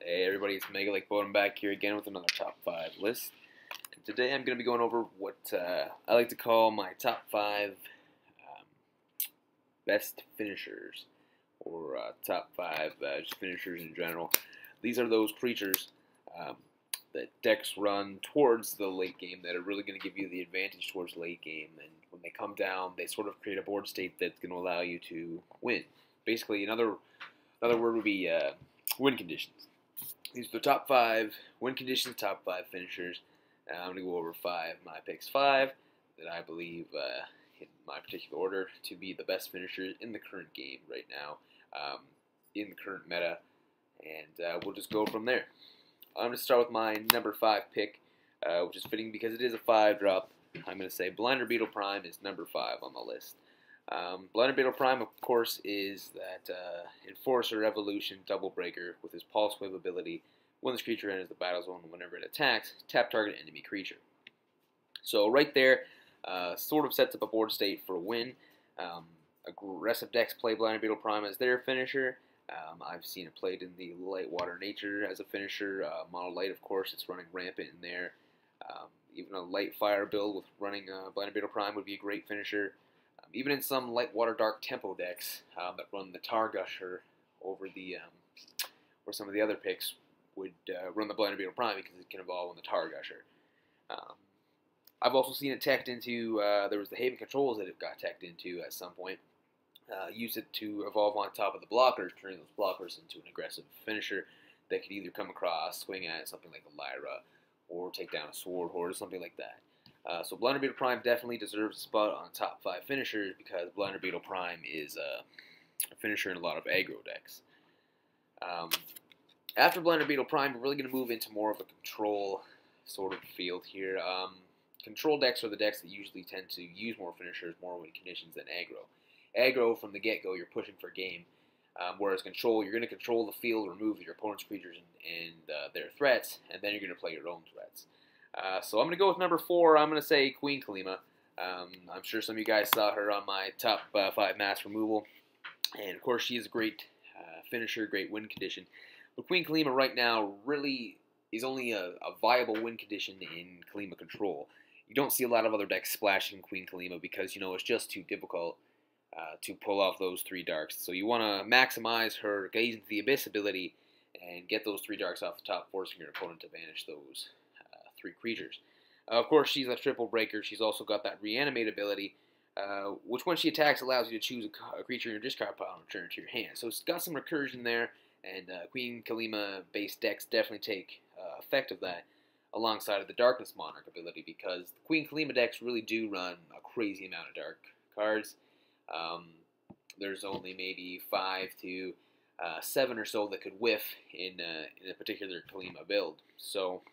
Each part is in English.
Hey everybody, it's MegaLakeBodom back here again with another top 5 list. And today I'm going to be going over what I like to call my top 5 best finishers, or top 5 just finishers in general. These are those creatures that decks run towards the late game that are really going to give you the advantage towards late game. And when they come down, they sort of create a board state that's going to allow you to win. Basically, another word would be win conditions. These are the top 5 win conditions, top 5 finishers. I'm going to go over my picks 5 that I believe, in my particular order, to be the best finishers in the current game right now, in the current meta, and we'll just go from there. I'm going to start with my number 5 pick, which is fitting because it is a 5-drop. I'm going to say Blinder Beetle Prime is number 5 on the list. Blinder Beetle Prime, of course, is that Enforcer Evolution Double Breaker with his Pulse Wave ability. When this creature enters the battle zone, whenever it attacks, tap target enemy creature. So right there, sort of sets up a board state for a win. Aggressive decks play Blinder Beetle Prime as their finisher. I've seen it played in the Light Water Nature as a finisher. Mono Light, of course, it's running rampant in there. Even a Light Fire build with running Blinder Beetle Prime would be a great finisher. Even in some Light Water Dark Tempo decks that run the Tar Gusher over the, or some of the other picks would run the Blinder Beetle Prime because it can evolve on the Tar Gusher. I've also seen it teched into, there was the Haven Controls that it got teched into at some point. Use it to evolve on top of the blockers, turning those blockers into an aggressive finisher that could either come across, swing at something like a Lyra, or take down a Sword Horde or something like that. So Blinder Beetle Prime definitely deserves a spot on top 5 finishers because Blinder Beetle Prime is a finisher in a lot of aggro decks. After Blinder Beetle Prime, we're really going to move into more of a control sort of field here. Control decks are the decks that usually tend to use more finishers, more win conditions than aggro. Aggro, from the get-go, you're pushing for game, whereas control, you're going to control the field, remove your opponent's creatures and their threats, and then you're going to play your own threats. So I'm going to go with number 4. I'm going to say Queen Kalima. I'm sure some of you guys saw her on my top 5 mass removal. And of course, she is a great finisher, great win condition. But Queen Kalima right now really is only a viable win condition in Kalima control. You don't see a lot of other decks splashing Queen Kalima because, you know, it's just too difficult to pull off those 3 darks. So you want to maximize her Gaze into the Abyss ability and get those 3 darks off the top, forcing your opponent to banish those 3 creatures. Of course, she's a triple breaker. She's also got that reanimate ability, which when she attacks allows you to choose a creature in your discard pile and return it to your hand. So it's got some recursion there, and Queen Kalima based decks definitely take effect of that alongside of the Darkness Monarch ability, because the Queen Kalima decks really do run a crazy amount of dark cards. There's only maybe 5 to 7 or so that could whiff in a particular Kalima build. So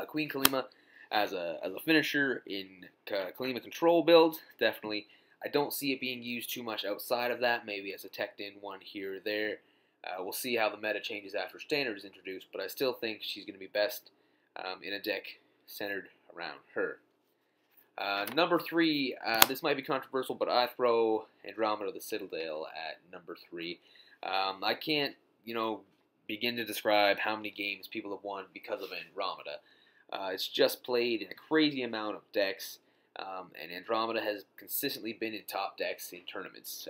Queen Kalima as a finisher in Kalima control build, definitely. I don't see it being used too much outside of that, maybe as a teched in one here or there. We'll see how the meta changes after Standard is introduced, but I still think she's going to be best in a deck centered around her. Number 3, this might be controversial, but I throw Andromeda the Citadel at number 3. I can't, begin to describe how many games people have won because of Andromeda. It's just played in a crazy amount of decks, and Andromeda has consistently been in top decks in tournaments.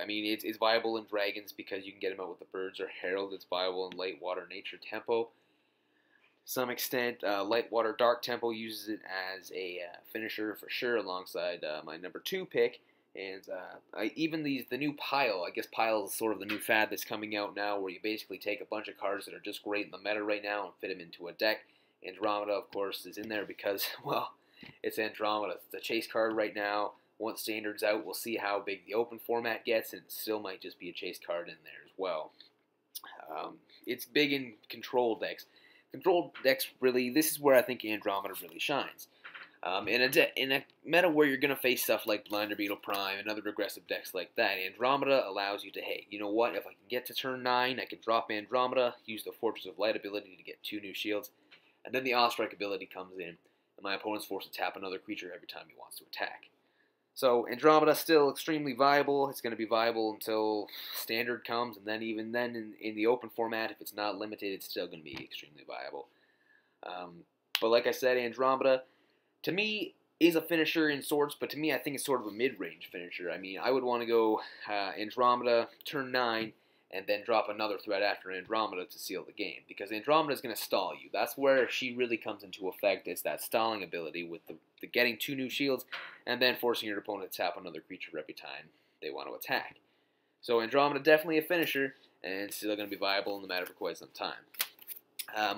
I mean, it's viable in Dragons because you can get him out with the Birds or Herald. It's viable in Light Water Nature Tempo. To some extent, Light Water Dark Tempo uses it as a finisher for sure, alongside my number 2 pick. And even the new Pile, I guess Pile is sort of the new fad that's coming out now, where you basically take a bunch of cards that are just great in the meta right now and fit them into a deck. Andromeda, of course, is in there because, well, it's Andromeda. It's a chase card right now. Once Standard's out, we'll see how big the open format gets, and it still might just be a chase card in there as well. It's big in control decks. Control decks, really, this is where I think Andromeda really shines. In a meta where you're going to face stuff like Blinder Beetle Prime and other aggressive decks like that, Andromeda allows you to, hey, you know what, if I can get to turn 9, I can drop Andromeda, use the Fortress of Light ability to get 2 new shields, and then the Awestrike ability comes in, and my opponent's forced to tap another creature every time he wants to attack. So Andromeda still extremely viable. It's going to be viable until Standard comes, and then even then in the open format, if it's not limited, it's still going to be extremely viable. But like I said, Andromeda, to me, is a finisher in sorts, but to me, I think it's sort of a mid-range finisher. I mean, I would want to go Andromeda, turn 9, and then drop another threat after Andromeda to seal the game, because Andromeda is going to stall you. That's where she really comes into effect, is that stalling ability with the getting 2 new shields, and then forcing your opponent to tap another creature every time they want to attack. So Andromeda, definitely a finisher, and still going to be viable in the matter for quite some time.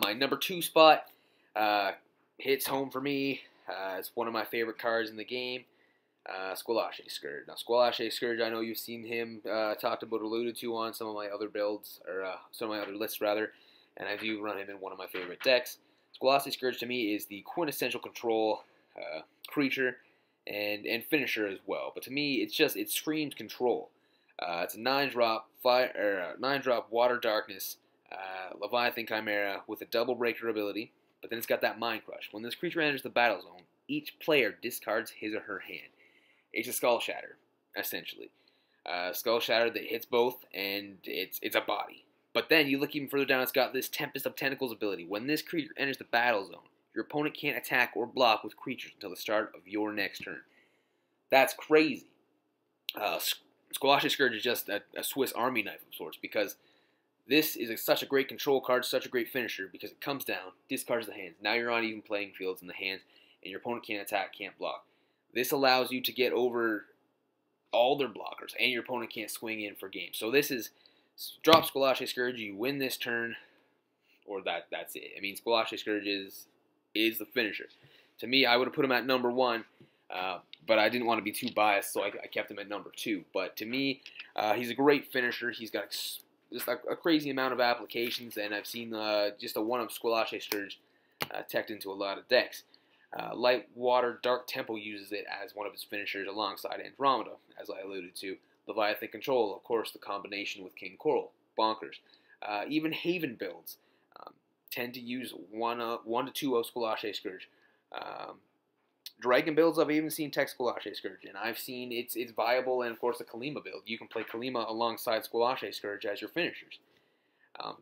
My number 2 spot hits home for me. It's one of my favorite cards in the game. Squalache Scourge. Now, Squalache Scourge, I know you've seen him talked about, alluded to on some of my other builds, or some of my other lists, rather, and I do run him in one of my favorite decks. Squalache Scourge, to me, is the quintessential control creature and finisher as well. But to me, it screams control. It's a 9-drop Water Darkness Leviathan Chimera with a double breaker ability, but then it's got that Mind Crush. When this creature enters the battle zone, each player discards his or her hand. It's a Skull Shatter, essentially. Skull Shatter that hits both, and it's a body. But then you look even further down, it's got this Tempest of Tentacles ability. When this creature enters the battle zone, your opponent can't attack or block with creatures until the start of your next turn. That's crazy. Squalache Scourge is just a Swiss Army knife of sorts, because this is such a great control card, such a great finisher, because it comes down, discards the hands. Now you're on even playing fields in the hands, and your opponent can't attack, can't block. This allows you to get over all their blockers, and your opponent can't swing in for game. So this is, drop Squalache Scourge, you win this turn, or that's it. I mean, Squalache Scourge is the finisher. To me, I would have put him at number 1, but I didn't want to be too biased, so I kept him at number 2. But to me, he's a great finisher. He's got just a crazy amount of applications, and I've seen just a one-up Squalache Scourge teched into a lot of decks. Light Water Dark Temple uses it as one of his finishers alongside Andromeda, as I alluded to. Leviathan Control, of course, the combination with King Coral. Bonkers. Even Haven builds tend to use 1 to 2 of Squalache Scourge. Dragon builds, I've even seen tech Squalache Scourge, and I've seen it's viable, and of course the Kalima build. You can play Kalima alongside Squalache Scourge as your finishers,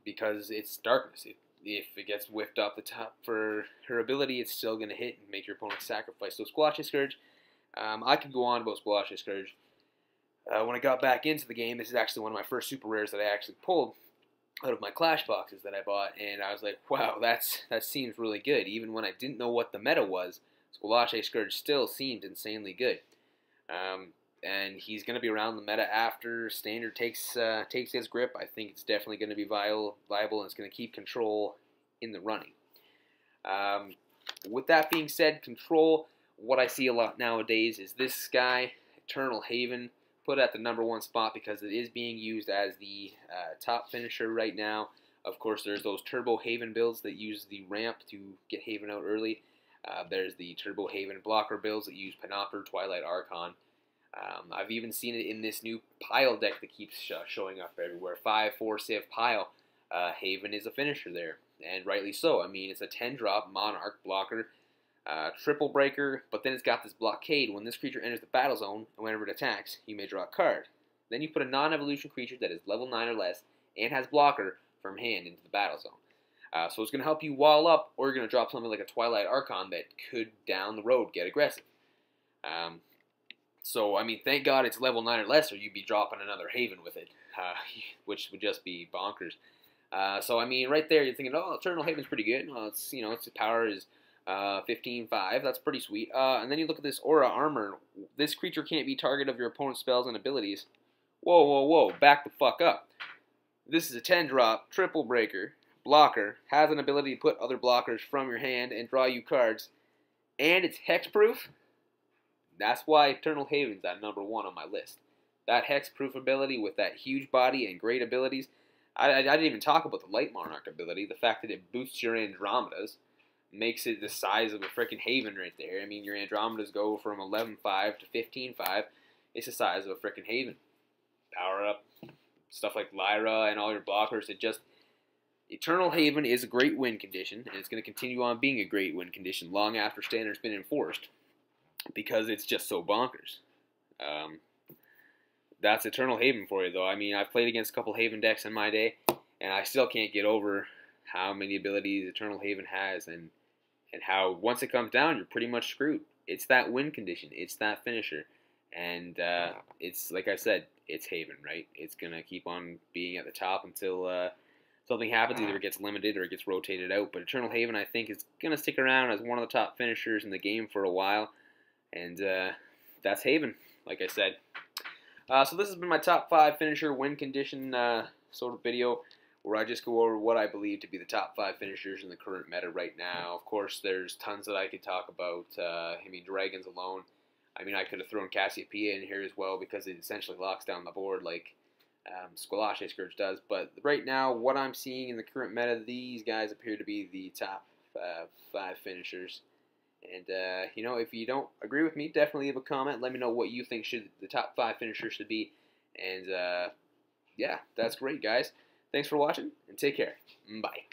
because it's darkness. If it gets whiffed off the top for her ability, it's still going to hit and make your opponent sacrifice. So Squalache Scourge, I could go on about Squalache Scourge. When I got back into the game, this is actually one of my first super rares that I actually pulled out of my Clash boxes that I bought, and I was like, wow, that seems really good. Even when I didn't know what the meta was, Squalache Scourge still seemed insanely good. And he's going to be around the meta after Standard takes his grip. I think it's definitely going to be viable, and it's going to keep control in the running. With that being said, control, what I see a lot nowadays is this guy, Eternal Haven, put at the number 1 spot because it is being used as the top finisher right now. Of course, there's those Turbo Haven builds that use the ramp to get Haven out early. There's the Turbo Haven blocker builds that use Panopter, Twilight Archon. I've even seen it in this new pile deck that keeps showing up everywhere. 5/4 Civ pile. Haven is a finisher there, and rightly so. I mean, it's a 10-drop Monarch blocker, triple breaker, but then it's got this blockade. When this creature enters the battle zone, and whenever it attacks, you may draw a card. Then you put a non-evolution creature that is level 9 or less and has blocker from hand into the battle zone. So it's going to help you wall up, or you're going to drop something like a Twilight Archon that could, down the road, get aggressive. So, I mean, thank God it's level 9 or less, or you'd be dropping another Haven with it, which would just be bonkers. So, I mean, right there, you're thinking, oh, Eternal Haven's pretty good. Its power is 15/5. That's pretty sweet. And then you look at this Aura Armor. This creature can't be target of your opponent's spells and abilities. Whoa, whoa, whoa, back the fuck up. This is a 10-drop, triple breaker, blocker, has an ability to put other blockers from your hand and draw you cards, and it's hexproof. That's why Eternal Haven's at number 1 on my list. That hexproof ability with that huge body and great abilities. I didn't even talk about the Light Monarch ability. The fact that it boosts your Andromedas makes it the size of a freaking Haven right there. I mean, your Andromedas go from 11/5 to 15/5. It's the size of a freaking Haven. Power up stuff like Lyra and all your blockers. Eternal Haven is a great win condition, and it's going to continue on being a great win condition long after Standard's been enforced, because it's just so bonkers. That's Eternal Haven for you, though. I mean, I've played against a couple Haven decks in my day, and I still can't get over how many abilities Eternal Haven has, and how once it comes down, you're pretty much screwed. It's that win condition. It's that finisher. And it's, like I said, it's Haven, right? It's going to keep on being at the top until something happens. Either it gets limited or it gets rotated out. But Eternal Haven, I think, is going to stick around as one of the top finishers in the game for a while. And that's Haven, like I said. So this has been my top 5 finisher win condition sort of video, where I just go over what I believe to be the top 5 finishers in the current meta right now. Of course, there's tons that I could talk about. I mean, Dragons alone. I mean, I could have thrown Cassiopeia in here as well, because it essentially locks down the board like Squalache Scourge does. But right now, what I'm seeing in the current meta, these guys appear to be the top 5 finishers. And, you know, if you don't agree with me, definitely leave a comment. Let me know what you think the top 5 finishers should be. And, yeah, that's great, guys. Thanks for watching, and take care. Bye.